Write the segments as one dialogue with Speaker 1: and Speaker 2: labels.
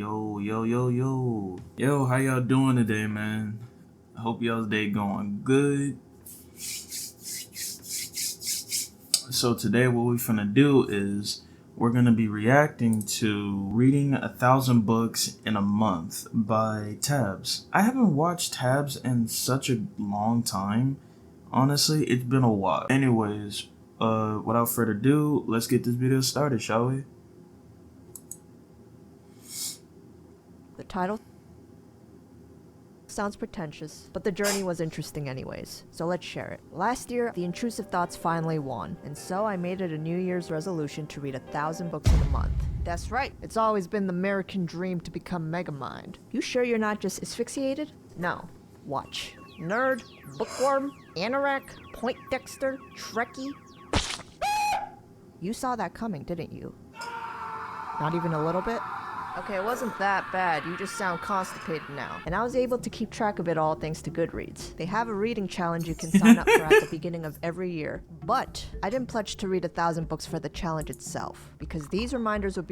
Speaker 1: Yo, how y'all doing today, man? I hope y'all's day going good. So today what we're finna do is we're gonna be reacting to Reading 1,000 Books in a Month by Tabs. I haven't watched Tabs in such a long time. Honestly, it's been a while. Anyways, without further ado, let's get this video started, shall we?
Speaker 2: The title sounds pretentious, but the journey was interesting anyways, so let's share it. Last year, the intrusive thoughts finally won, and so I made it a New Year's resolution to read 1,000 books in a month. That's right, it's always been the American dream to become Megamind. You sure you're not just asphyxiated? No. Watch. Nerd, bookworm, anorak, Poindexter, Trekkie. You saw that coming, didn't you? Not even a little bit? Okay, it wasn't that bad, you just sound constipated now. And I was able to keep track of it all thanks to Goodreads. They have a reading challenge you can sign up for at the beginning of every year. But I didn't pledge to read 1,000 books for the challenge itself, because these reminders would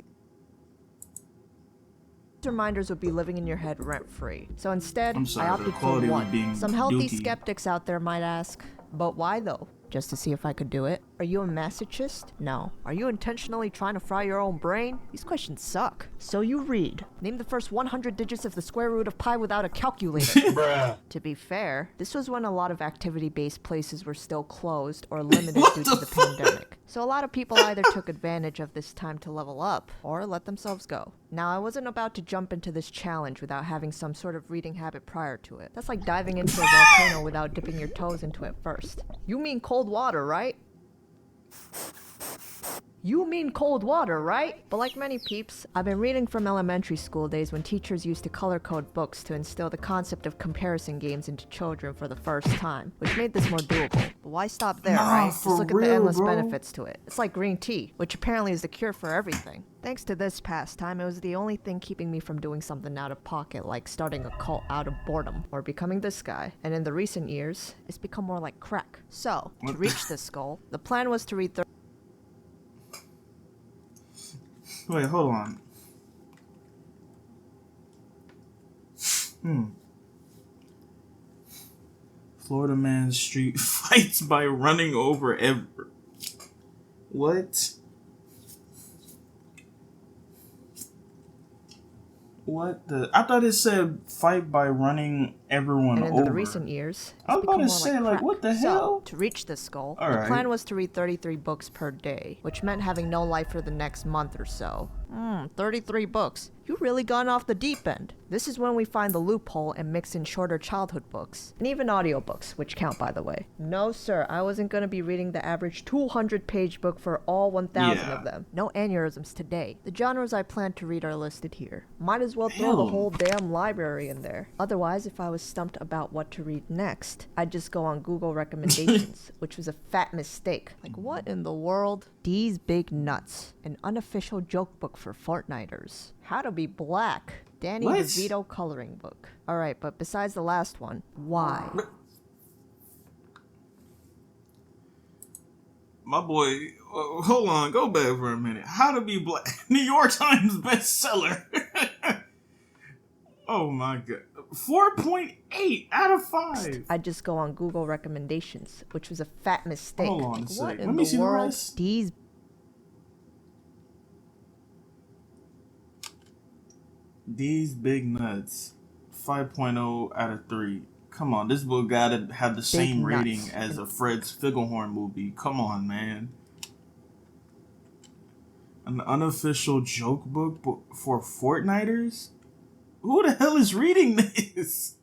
Speaker 2: be living in your head rent-free. So instead, I opted for one. Some healthy skeptics out there might ask, but why though? Just to see if I could do it? Are you a masochist? No. Are you intentionally trying to fry your own brain? These questions suck. So you read. Name the first 100 digits of the square root of pi without a calculator. Bruh. To be fair, this was when a lot of activity-based places were still closed or limited due to the pandemic. So a lot of people either took advantage of this time to level up or let themselves go. Now, I wasn't about to jump into this challenge without having some sort of reading habit prior to it. That's like diving into a volcano without dipping your toes into it first. You mean cold water, right? You mean cold water, right? But like many peeps, I've been reading from elementary school days when teachers used to color code books to instill the concept of comparison games into children for the first time, which made this more doable. But why stop there, right? Just look at the endless benefits to it. It's like green tea, which apparently is the cure for everything. Thanks to this pastime, it was the only thing keeping me from doing something out of pocket, like starting a cult out of boredom, or becoming this guy. And in the recent years, it's become more like crack. So, to reach this goal, the plan was to read
Speaker 1: Wait, hold on. Florida man street fights by running over What? What the? I thought it said fight by running everyone over.
Speaker 2: And in the recent years,
Speaker 1: I was about to say, like, what the hell?
Speaker 2: So, to reach this goal, the plan was to read 33 books per day, which meant having no life for the next month or so. 33 books. You really gone off the deep end. This is when we find the loophole and mix in shorter childhood books, and even audiobooks, which count, by the way. No, sir, I wasn't gonna be reading the average 200-page book for all 1,000 of them. No aneurysms today. The genres I plan to read are listed here. Might as well throw the whole damn library in there. Otherwise, if I was stumped about what to read next, I'd just go on Google recommendations, which was a fat mistake. Like, what in the world? These Big Nuts, an unofficial joke book for Fortniters. How to Be Black, Danny DeVito coloring book. Alright, but besides the last one, why?
Speaker 1: My boy, hold on, go back for a minute. How to Be Black, New York Times bestseller. Oh my god. 4.8 out of 5.
Speaker 2: I just go on Google recommendations, which was a fat mistake.
Speaker 1: Hold on a
Speaker 2: what
Speaker 1: second.
Speaker 2: in
Speaker 1: Let me
Speaker 2: the
Speaker 1: see
Speaker 2: world?
Speaker 1: the rest. These Big Nuts. 5.0 out of 3. Come on, this book gotta have the same rating as a Fred Spiegelhorn movie. Come on, man. An unofficial joke book for Fortniters? Who the hell is reading this?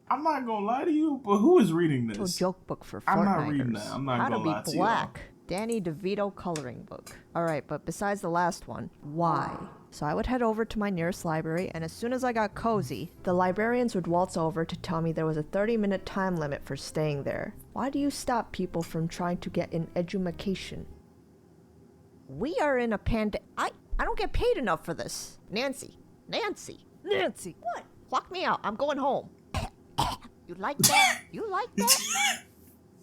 Speaker 1: I'm not gonna lie to you, but who is reading this?
Speaker 2: A joke book for Fortniters.
Speaker 1: I'm not reading that. I'm not gonna lie to you.
Speaker 2: How to Be Black, Danny DeVito coloring book. Alright, but besides the last one, why? So I would head over to my nearest library, and as soon as I got cozy, the librarians would waltz over to tell me there was a 30-minute time limit for staying there. Why do you stop people from trying to get an edumacation? We are in a I don't get paid enough for this. Nancy. What? Clock me out. I'm going home. You like that? You like that?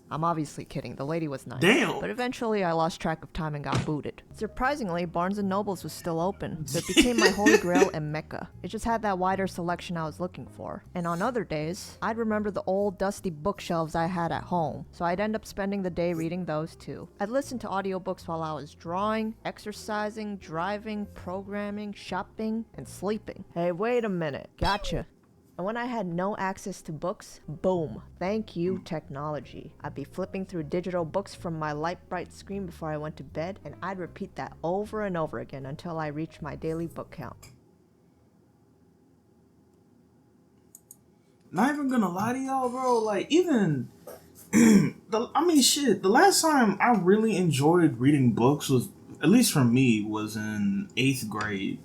Speaker 2: I'm obviously kidding. The lady was nice.
Speaker 1: Damn.
Speaker 2: But eventually I lost track of time and got booted. Surprisingly, Barnes & Noble's was still open, so it became my holy grail and mecca. It just had that wider selection I was looking for. And on other days, I'd remember the old dusty bookshelves I had at home, so I'd end up spending the day reading those too. I'd listen to audiobooks while I was drawing, exercising, driving, programming, shopping, and sleeping. Hey, wait a minute. Gotcha. And when I had no access to books, boom, thank you technology. I'd be flipping through digital books from my light bright screen before I went to bed, and I'd repeat that over and over again until I reached my daily book count.
Speaker 1: Not even gonna lie to y'all, bro. Like, even the last time I really enjoyed reading books was, at least for me, was in 8th grade.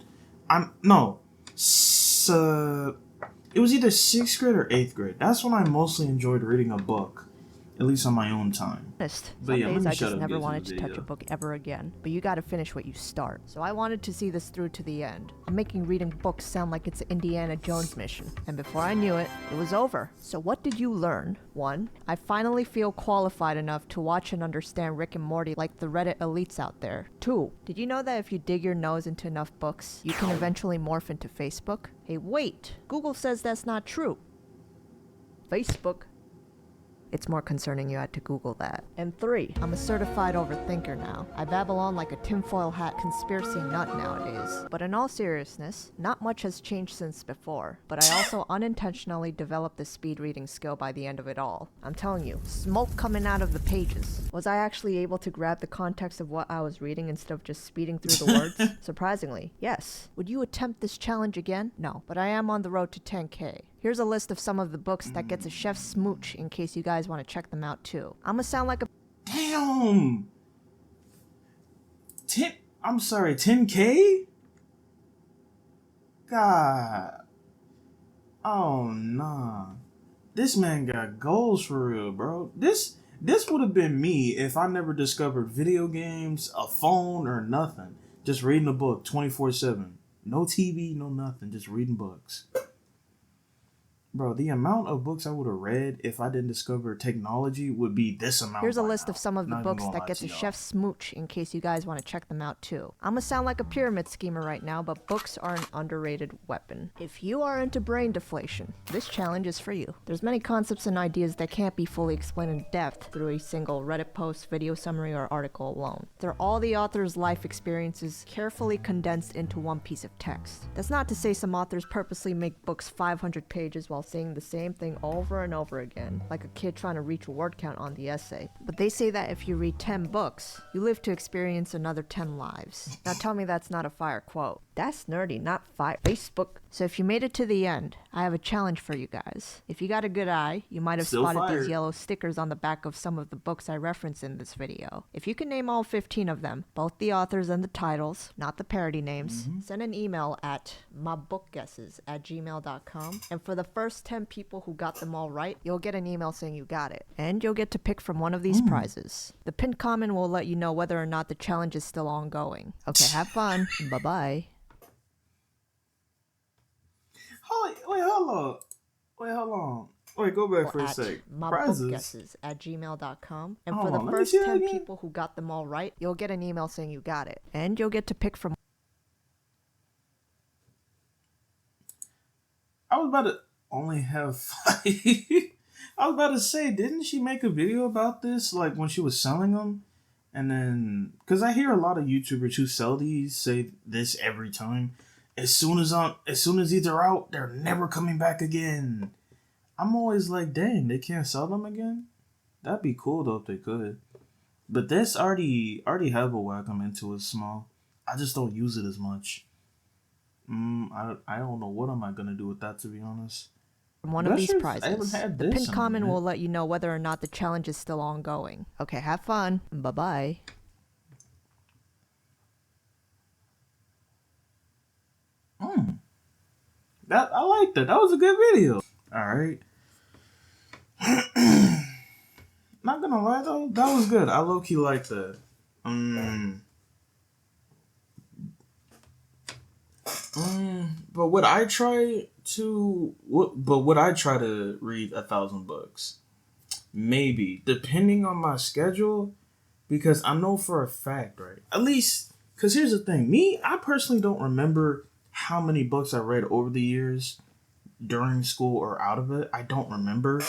Speaker 1: It was either 6th grade or 8th grade. That's when I mostly enjoyed reading a book, at least on my own time.
Speaker 2: Some days I just never wanted to touch a book ever again, but you gotta finish what you start. So I wanted to see this through to the end. I'm making reading books sound like it's an Indiana Jones mission, and before I knew it, it was over. So what did you learn? 1. I finally feel qualified enough to watch and understand Rick and Morty like the Reddit elites out there. 2. Did you know that if you dig your nose into enough books, you can eventually morph into Facebook? Hey, wait! Google says that's not true. Facebook. It's more concerning you had to Google that. And 3, I'm a certified overthinker now. I babble on like a tinfoil hat conspiracy nut nowadays. But in all seriousness, not much has changed since before. But I also unintentionally developed the speed reading skill by the end of it all. I'm telling you, smoke coming out of the pages. Was I actually able to grab the context of what I was reading instead of just speeding through the words? Surprisingly, yes. Would you attempt this challenge again? No, but I am on the road to 10K. Here's a list of some of the books that gets a chef's smooch in case you guys want to check them out too. I'ma sound like a...
Speaker 1: Damn! 10K? God. Oh, nah. This man got goals for real, bro. This would have been me if I never discovered video games, a phone, or nothing. Just reading a book 24/7. No TV, no nothing. Just reading books. Bro, the amount of books I would have read if I didn't discover technology would be this amount.
Speaker 2: Here's a list of some of the books that gets a chef's smooch in case you guys want to check them out too. I'ma sound like a pyramid schemer right now, but books are an underrated weapon. If you are into brain deflation, this challenge is for you. There's many concepts and ideas that can't be fully explained in depth through a single Reddit post, video summary, or article alone. They're all the author's life experiences carefully condensed into one piece of text. That's not to say some authors purposely make books 500 pages while saying the same thing over and over again, like a kid trying to reach a word count on the essay. But they say that if you read 10 books, you live to experience another 10 lives. Now tell me that's not a fire quote. That's nerdy, not fire. Facebook. So if you made it to the end, I have a challenge for you guys. If you got a good eye, you might have spotted these yellow stickers on the back of some of the books I reference in this video. If you can name all 15 of them, both the authors and the titles, not the parody names, send an email at mybookguesses@gmail.com. And for the first 10 people who got them all right, you'll get an email saying you got it. And you'll get to pick from one of these prizes. The pinned comment will let you know whether or not the challenge is still ongoing. Okay, have fun. Bye-bye.
Speaker 1: Wait, hold on. Wait, go back for a sec.
Speaker 2: mybookguesses@gmail.com. And for the first 10 people who got them all right, you'll get an email saying you got it. And you'll get to pick from...
Speaker 1: I was about to only have 5. I was about to say, didn't she make a video about this, like when she was selling them? And then, because I hear a lot of YouTubers who sell these say this every time. As soon as these are out, they're never coming back again. I'm always like, dang, they can't sell them again? That'd be cool though if they could. But this already have a whack I'm into is small. I just don't use it as much. I don't know what am I gonna do with that, to be honest.
Speaker 2: One of these prizes. The pinned comment will let you know whether or not the challenge is still ongoing. Okay, have fun. Bye-bye.
Speaker 1: I like that. That was a good video. Alright. Not gonna lie though, that was good. I low-key like that. But would I try to read 1,000 books? maybe, depending on my schedule, because I know for a fact, right? At least, because here's the thing. I personally don't remember how many books I read over the years during school or out of it. I don't remember.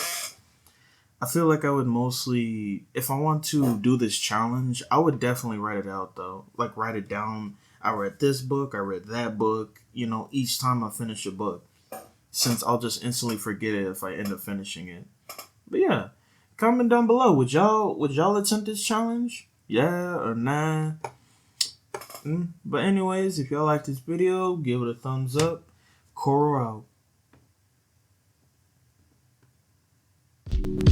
Speaker 1: I feel like I would mostly, if I want to do this challenge, I would definitely write it out though. Like write it down. I read this book, I read that book, each time I finish a book. Since I'll just instantly forget it if I end up finishing it. But yeah, comment down below. Would y'all attempt this challenge? Yeah or nah? But anyways, if y'all like this video, give it a thumbs up. Koro out.